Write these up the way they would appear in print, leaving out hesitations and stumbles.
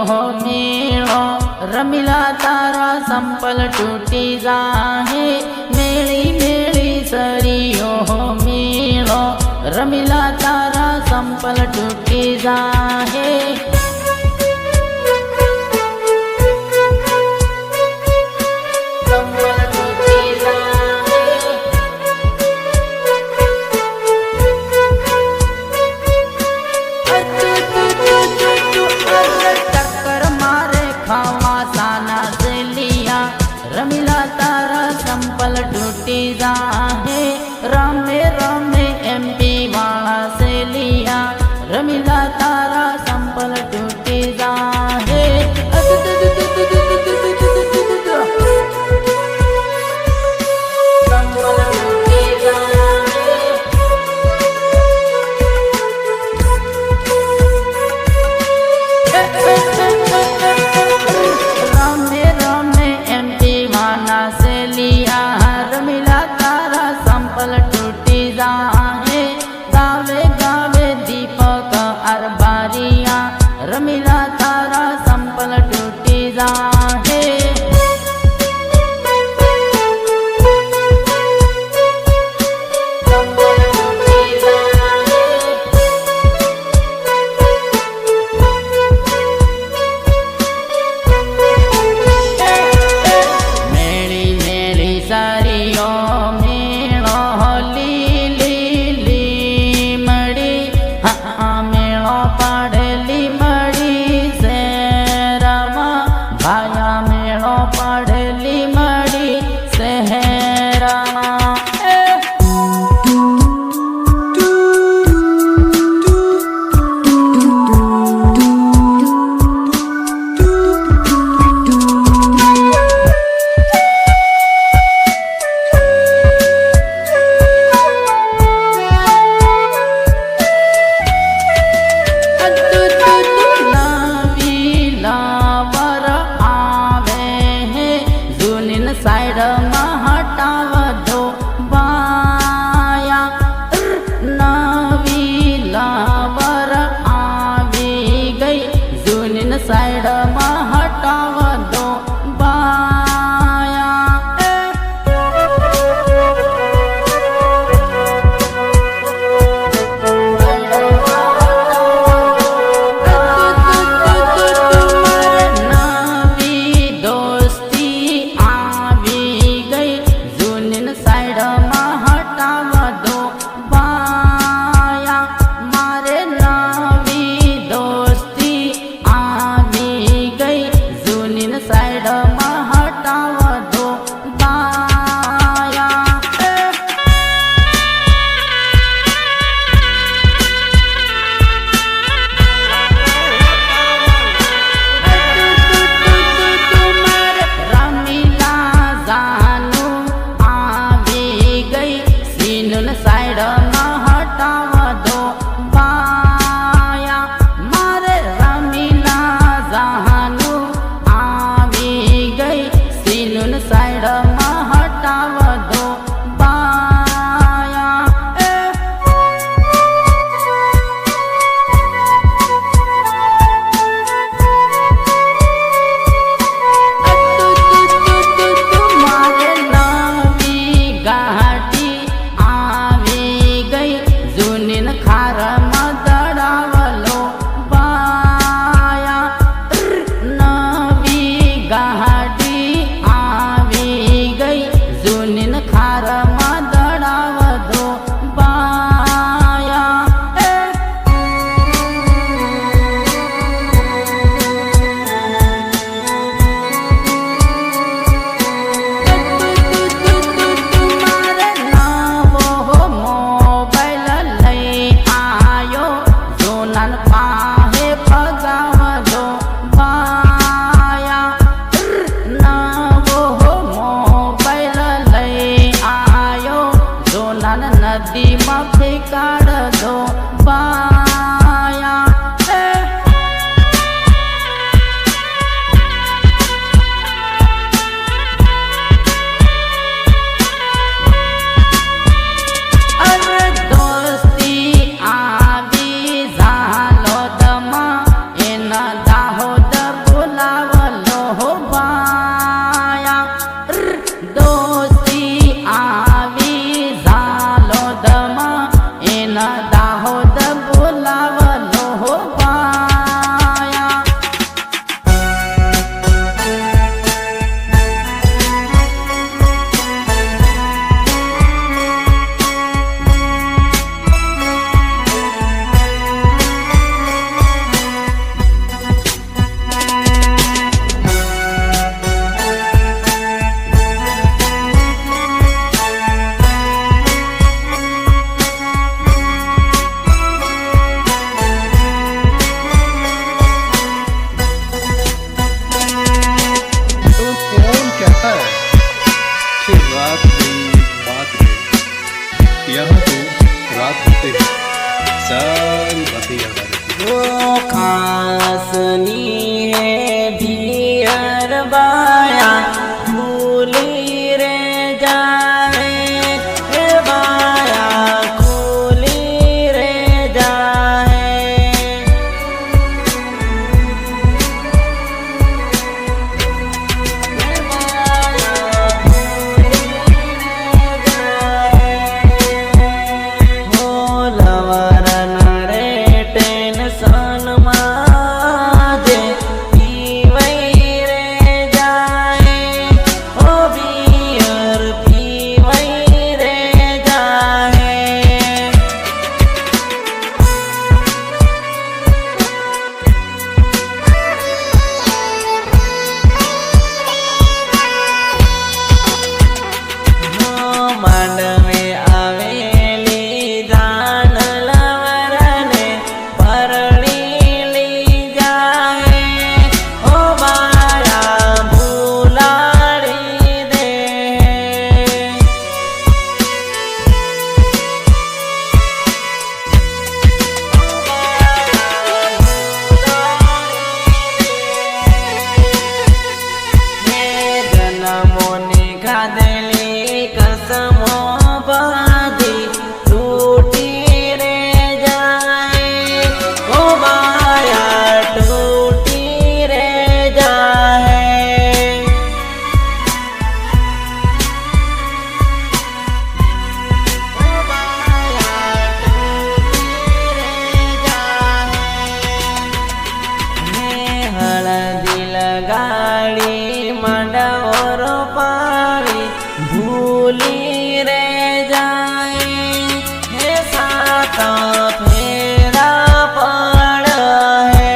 मेळो रमिला तारा संपल टूटी जाहे मेली मेली सरियो मेळो रमिला तारा संपल टूटी जाहे रमिला तारा संपल टूटी जाहे रमे रमे एमपी वाला से लिया रमिला तारा संपल टूटी जाहे गावे गावे दीपक अरबारिया रमिला तारा संपल टूटी जाहे मेली मेली सारियो पढ़ली मड़ी से रमा भाया मेड़ो पढ़ली मड़ी से रमा साइड में हटाव दो बाया नवी लावर आवी गई जूनिन साइड में हटाव दो बाया गई गाड़ी मंडोर पाड़ी भूली रे जाए हे सात फेरा पड़ है।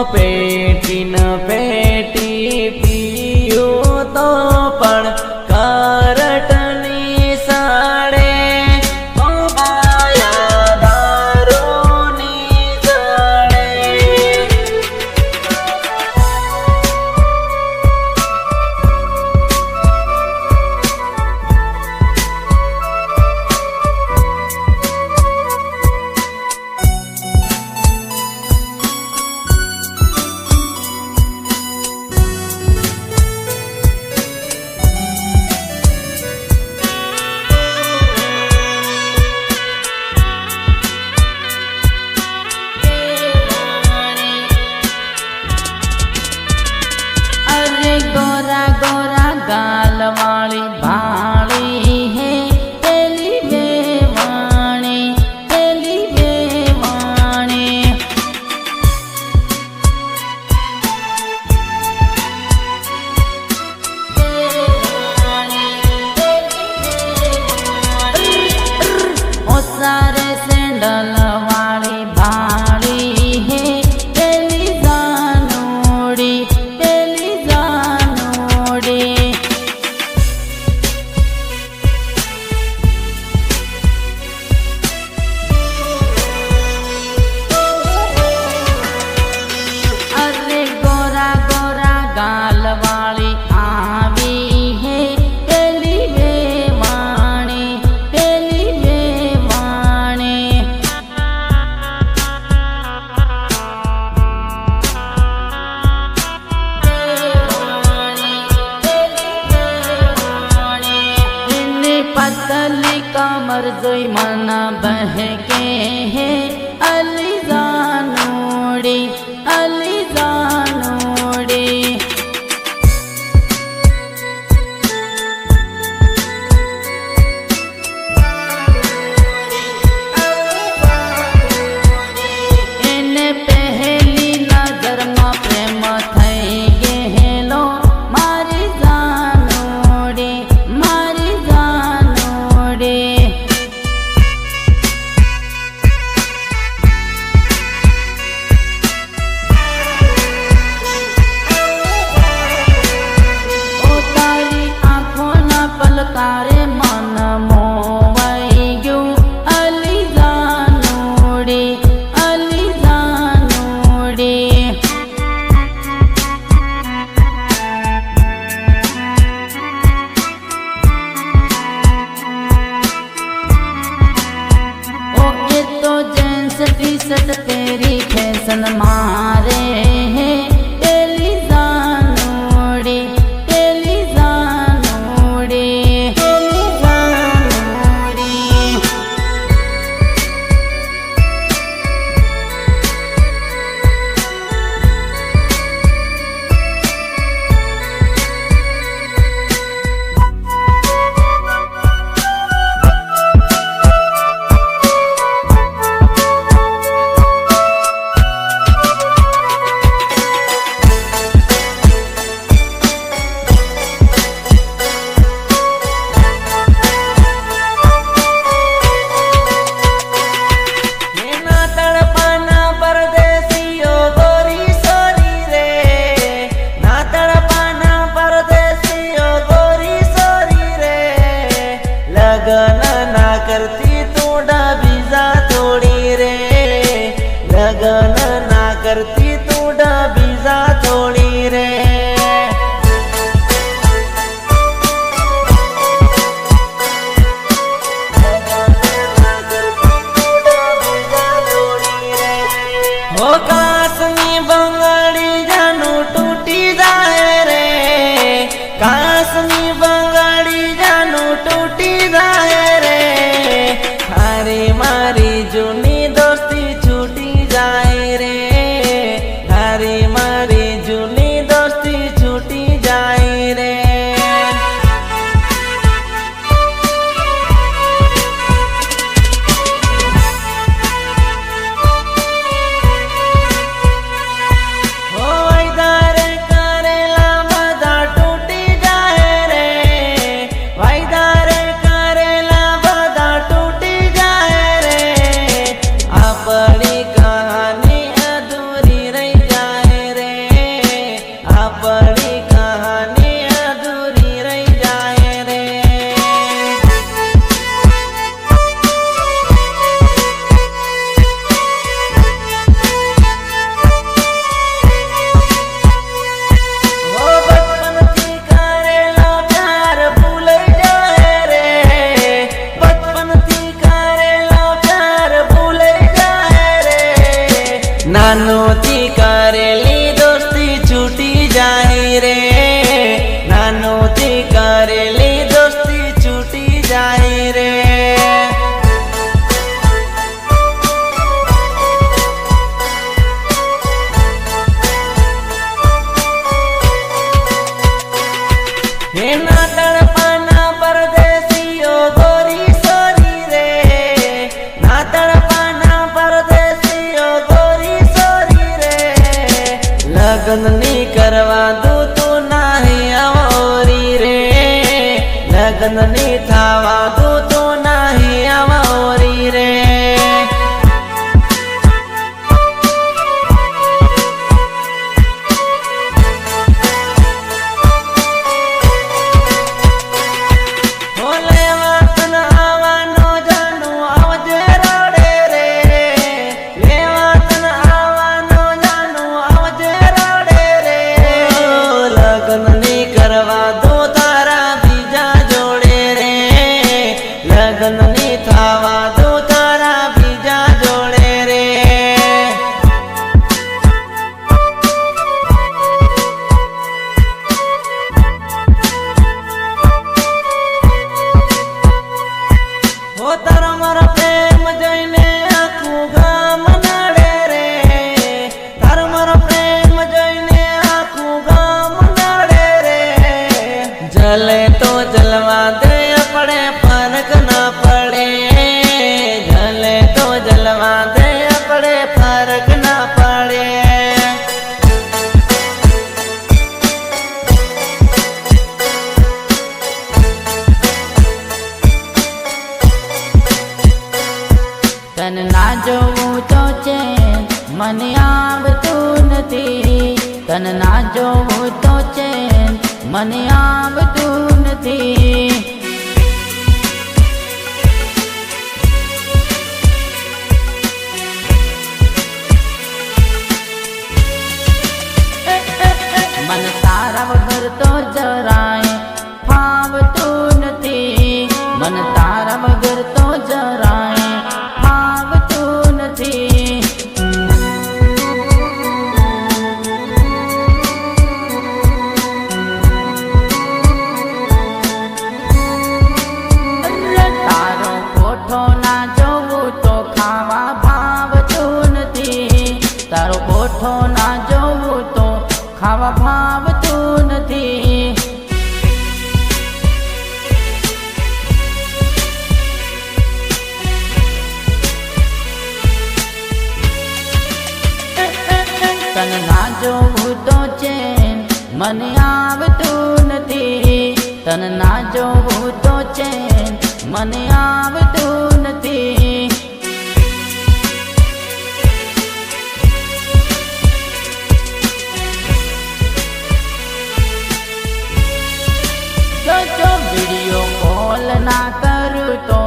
पेटी न पेटी पियो तो पण करटनी साड़े बाया दारूनी साड़े। गोरा गोरा गाल वाली भाड़ी है तेली बेवाणी तेली बेवाणी। ओ सारे सैंडल वाली भाड़ी है तेली जानोड़ी तेली जानोड़ी। अरे गोरा गोरा गाल वाली आवी है तेली बेवाणी तेली बेवाणी। पतली कमर जोई मना बहके है अली जानोड़ी अली जानोड़ी। इन्हें पहली नजर में प्रेम थई गेलो मारी जानोड़ी मारी जानोड़ी। ओ तारी आँखों ना पलकारे मन मोवाई गयो अली जानोड़ी अली जानोड़ी। ओ ये तो जेंट्स टी शर्ट तेरी फैशन मारे है तेली जानोड़ी तेली जानोड़ी तेली जानोड़ी। કરતી તું ડબી જા થોડી રે. ઓ કાસની બંગડી જાનું તૂટી જાય રે, કાસની બંગડી જાનું તૂટી જાય રે. હારી મારી જૂની દોસ્તી છૂટી જાય રે, હારી મારી જૂની દોસ્તી છૂટી જાય રે. નાનોથી કરેલી દોસ્તી છૂટી જાય રે, નાનોથી કરેલી દોસ્તી છૂટી જાય રે. એના તડપાના પરદેશીઓ ગોરી સોરી રે, ના તડપાના પરદેશીઓ લગ્ન ની કરવા દઉં તું નહીં આવરી રે, લગ્ન ની થવા દઉં તું નહીં આવરી રે. લગ્ન ની થવા દો તારા બીજા જોડે રે. હો તારો મારો પ્રેમ જોઈને આખું ગામ નડે રે, તારો મારો પ્રેમ જોઈને આખું ગામ નડે રે. જલે તો જલવા દે પડે ફરક ના પડે, જલે તો જલવા દે પડે ફરક ના પડે. તન ના જોવું તો છે મને આવતું નથી, તન ના જોવું તો છે મને આવતું નથી. મન તારા વગર તો જરાય ફાવતું નથી, મન તારા વગર તો જરાય ફાવતું નથી. તારો કોઠો ના જોવું તો ખાવા ભાવતું નથી, તારો કોઠો ના જોવું તો ખાવા ભાવતું નથી. તન ના જોવું તો છે મને આવતું નથી, તન ના જોવું તો છે મને આવતું નથી. જો વિડીયો કોલ ના કરું તો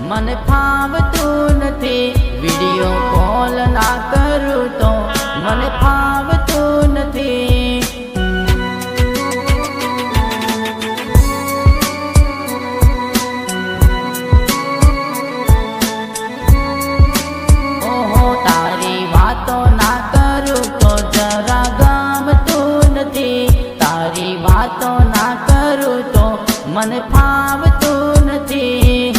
મને ફાવતું નથી, વિડીયો કોલ ના કરું તો મને ફાવતું નથી. ઓહો તારી વાતો ના કરું તો જરા ગમતું નથી. તારી વાતો ના કરું તો મને ફાવતું નથી.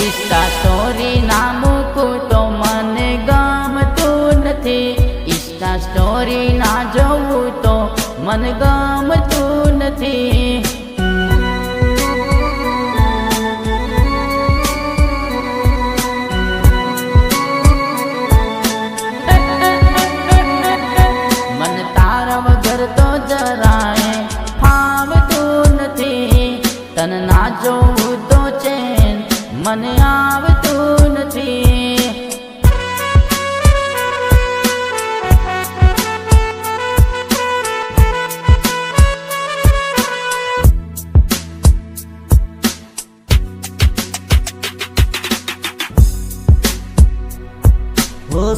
ઇન્સ્ટા સ્ટોરી ના મૂકું તો મને ગમતું નથી. ઇન્સ્ટા સ્ટોરી ના જોવું તો મને ગમતું નથી. મને તારા વગર તો જરાય ફાવતું નથી. તને ના જોવું તો ચેન મને આવતું નથી.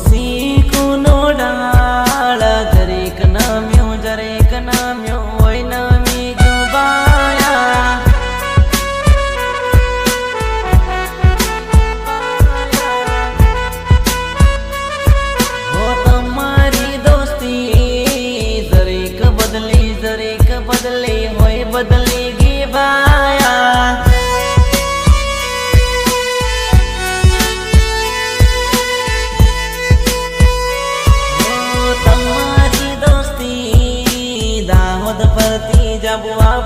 શીખુનો ડાળ જરેક નામ્યો હોય નમી જુબાયા. હો તમારી દોસ્તી જરેક બદલી હોય બદલી ગઈ ભાયા. પરથી જબવા